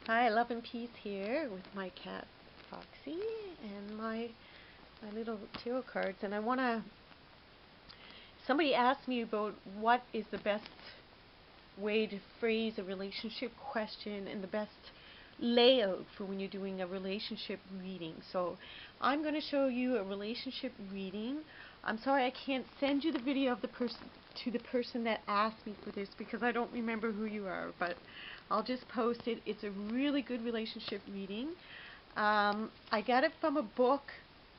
Hi, Love and Peace here with my cat Foxy and my little tarot cards. And somebody asked me about what is the best way to phrase a relationship question and the best layout for when you're doing a relationship reading. So I'm going to show you a relationship reading. I'm sorry I can't send you the video of the person that asked me for this because I don't remember who you are, but I'll just post it. It's a really good relationship reading. I got it from a book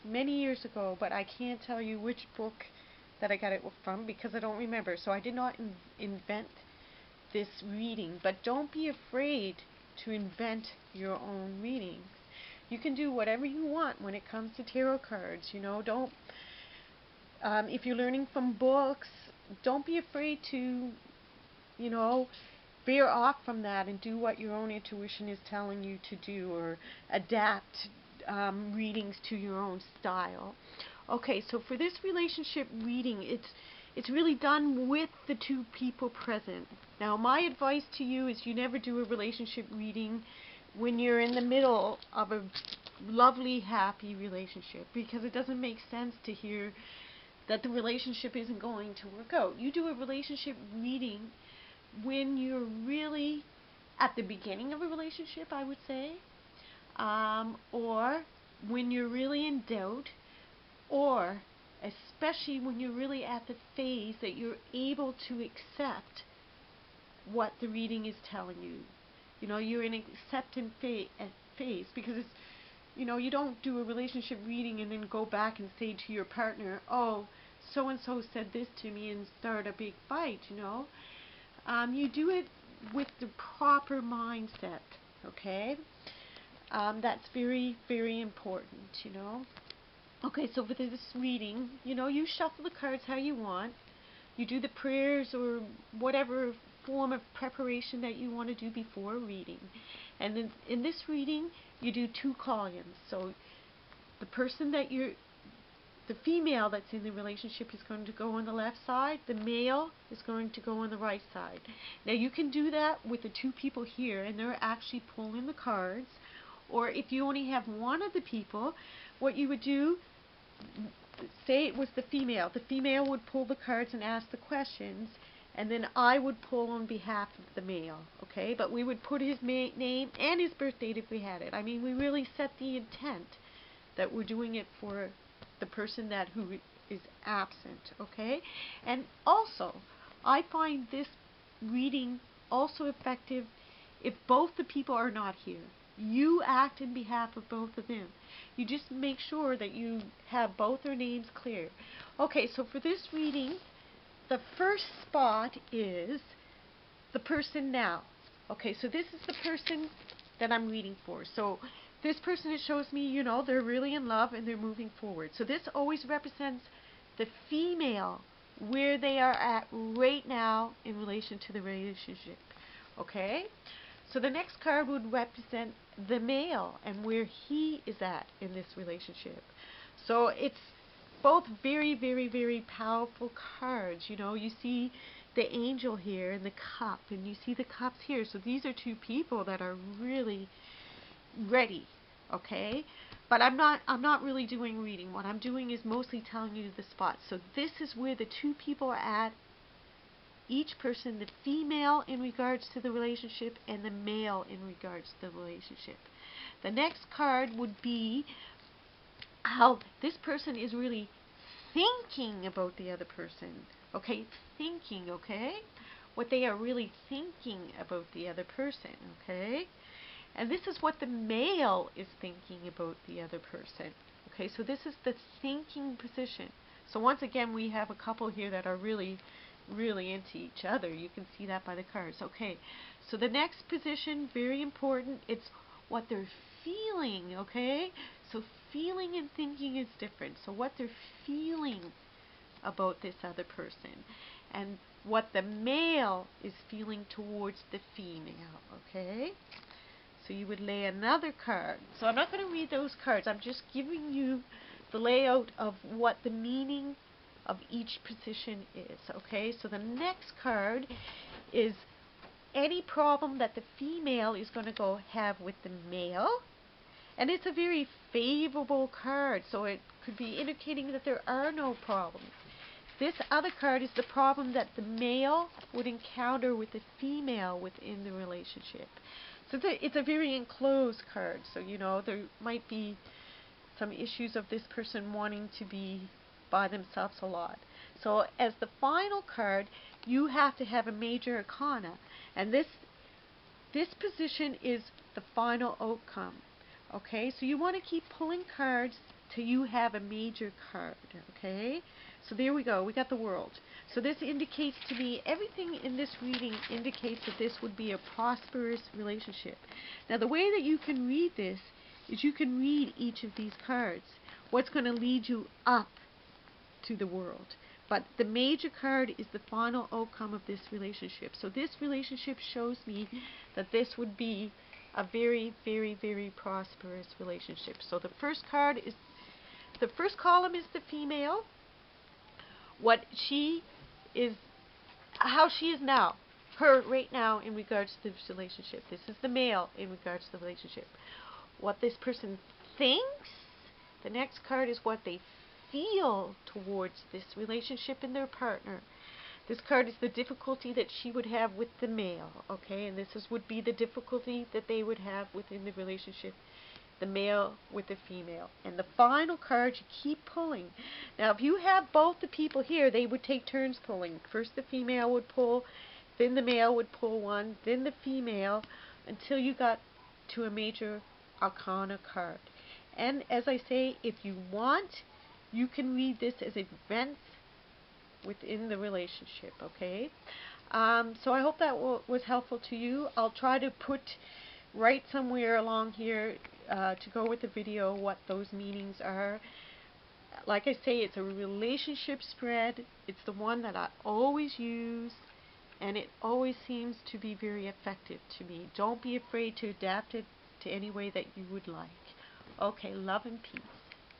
many years ago, but I can't tell you which book that I got it from because I don't remember. So I did not invent this reading, but don't be afraid to invent your own readings. You can do whatever you want when it comes to tarot cards. Don't if you're learning from books, don't be afraid to, you know, veer off from that and do what your own intuition is telling you to do, or adapt readings to your own style. Okay, so for this relationship reading, it's really done with the two people present. Now, my advice to you is you never do a relationship reading when you're in the middle of a lovely, happy relationship, because it doesn't make sense to hear that the relationship isn't going to work out. You do a relationship reading when you're really at the beginning of a relationship, I would say, or when you're really in doubt, or especially when you're really at the phase that you're able to accept what the reading is telling you. You're in acceptance phase, because it's, you don't do a relationship reading and then go back and say to your partner, oh, so and so said this to me, and start a big fight. You do it with the proper mindset, okay? That's very, very important. Okay, so for this reading, you shuffle the cards how you want. You do the prayers or whatever form of preparation that you want to do before reading. And then in this reading, you do two columns. So the female that's in the relationship is going to go on the left side. The male is going to go on the right side. Now you can do that with the two people here, and they're actually pulling the cards. Or if you only have one of the people, what you would do, say it was the female would pull the cards and ask the questions, and then I would pull on behalf of the male, okay? But we would put his name and his birth date if we had it. I mean, we really set the intent that we're doing it for the person who is absent, okay? And also, I find this reading also effective if both the people are not here. You act in behalf of both of them. You just make sure that you have both their names clear. Okay, so for this reading, the first spot is the person now. Okay, so this is the person that I'm reading for. So this person, it shows me, they're really in love and they're moving forward. So this always represents the female, where they are at right now in relation to the relationship. Okay? So the next card would represent the male and where he is at in this relationship. So it's both very, very, very powerful cards. You see the angel here and the cup, and you see the cups here. So these are two people that are really ready, okay? But I'm not really doing reading. What I'm doing is mostly telling you the spots. So this is where the two people are at. Each person, the female in regards to the relationship and the male in regards to the relationship. The next card would be how this person is really thinking about the other person. Okay, thinking, okay? What they are really thinking about the other person, okay? And this is what the male is thinking about the other person. Okay, so this is the thinking position. So once again, we have a couple here that are really, really into each other. You can see that by the cards. Okay, so the next position, very important, it's what they're feeling, okay? So feeling and thinking is different. So what they're feeling about this other person, and what the male is feeling towards the female, okay? So you would lay another card. So I'm not going to read those cards. I'm just giving you the layout of what the meaning of each position is. Okay, so the next card is any problem that the female is going to go have with the male. And it's a very favorable card, so it could be indicating that there are no problems. This other card is the problem that the male would encounter with the female within the relationship. So it's a very enclosed card, so there might be some issues of this person wanting to be by themselves a lot. So as the final card, you have to have a major arcana, and this position is the final outcome. Okay, so you want to keep pulling cards till you have a major card. Okay, so there we go. We got the World. So this indicates to me, everything in this reading indicates that this would be a prosperous relationship. Now the way that you can read this is you can read each of these cards. What's going to lead you up to the World. But the major card is the final outcome of this relationship. So this relationship shows me that this would be a very, very, very prosperous relationship. So the first column is the female. What she is, how she is now, her right now in regards to this relationship. This is the male in regards to the relationship. What this person thinks. The next card is what they feel towards this relationship and their partner. This card is the difficulty that she would have with the male, okay? And would be the difficulty that they would have within the relationship, the male with the female. And the final card, you keep pulling. Now, if you have both the people here, they would take turns pulling. First the female would pull, then the male would pull one, then the female, until you got to a major arcana card. And as I say, if you want, you can read this as events within the relationship, okay? So I hope that was helpful to you. I'll try to write somewhere along here to go with the video what those meanings are. Like I say, it's a relationship spread. It's the one that I always use, and it always seems to be very effective to me. Don't be afraid to adapt it to any way that you would like. Okay, love and peace.